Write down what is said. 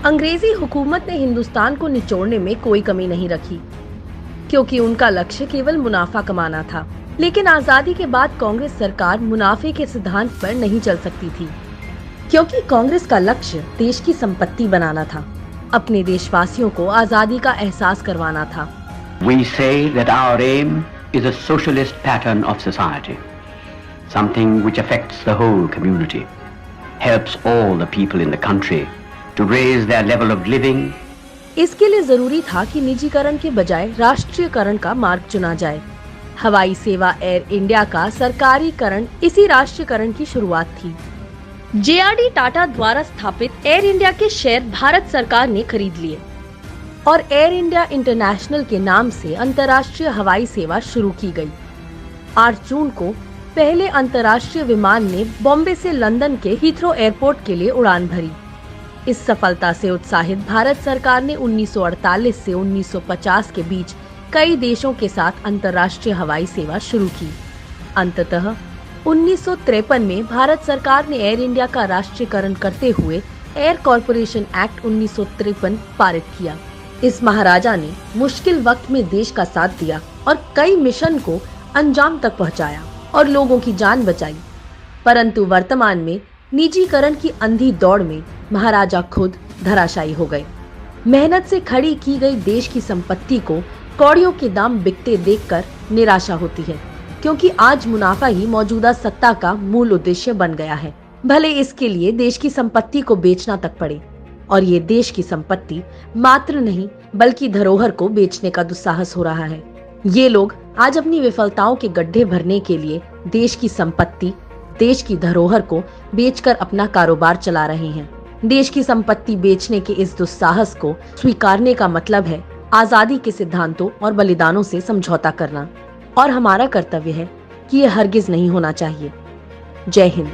अंग्रेजी हुकूमत ने हिंदुस्तान को निचोड़ने में कोई कमी नहीं रखी, क्योंकि उनका लक्ष्य केवल मुनाफा कमाना था। लेकिन आजादी के बाद कांग्रेस सरकार मुनाफे के सिद्धांत पर नहीं चल सकती थी, क्योंकि कांग्रेस का लक्ष्य देश की संपत्ति बनाना था, अपने देशवासियों को आजादी का एहसास करवाना था। We say that our aim is a socialist pattern of society, something which affects the whole community, helps all the people in the country to raise their level of living. इसके लिए जरूरी था कि निजीकरण के बजाय राष्ट्रीयकरण का मार्ग चुना जाए। हवाई सेवा एयर इंडिया का सरकारीकरण इसी राष्ट्रीयकरण की शुरुआत थी। JRD टाटा द्वारा स्थापित एयर इंडिया के शेयर भारत सरकार ने खरीद लिए और एयर इंडिया इंटरनेशनल के नाम से अंतर्राष्ट्रीय हवाई सेवा शुरू की गई। 8 जून को पहले अंतर्राष्ट्रीय विमान ने बॉम्बे से लंदन के हीथ्रो एयरपोर्ट के लिए उड़ान भरी। इस सफलता से उत्साहित भारत सरकार ने 1948 से 1950 के बीच कई देशों के साथ अंतर्राष्ट्रीय हवाई सेवा शुरू की। अंततः 1953 में भारत सरकार ने एयर इंडिया का राष्ट्रीयकरण करते हुए एयर कॉरपोरेशन एक्ट 1953 पारित किया। इस महाराजा ने मुश्किल वक्त में देश का साथ दिया और कई मिशन को अंजाम तक पहुंचाया और लोगों की जान बचाई। परंतु वर्तमान में निजीकरण की अंधी दौड़ में महाराजा खुद धराशायी हो गए। मेहनत से खड़ी की गई देश की संपत्ति को कौड़ियों के दाम बिकते देखकर निराशा होती है, क्योंकि आज मुनाफा ही मौजूदा सत्ता का मूल उद्देश्य बन गया है। भले इसके लिए देश की संपत्ति को बेचना तक पड़े, और ये देश की संपत्ति मात्र नहीं बल्कि धरोहर को बेचने का दुस्साहस हो रहा है। ये लोग आज अपनी विफलताओं के गड्ढे भरने के लिए देश की संपत्ति, देश की धरोहर को बेचकर अपना कारोबार चला रहे हैं। देश की संपत्ति बेचने के इस दुस्साहस को स्वीकारने का मतलब है आजादी के सिद्धांतों और बलिदानों से समझौता करना, और हमारा कर्तव्य है कि यह हरगिज नहीं होना चाहिए। जय हिंद।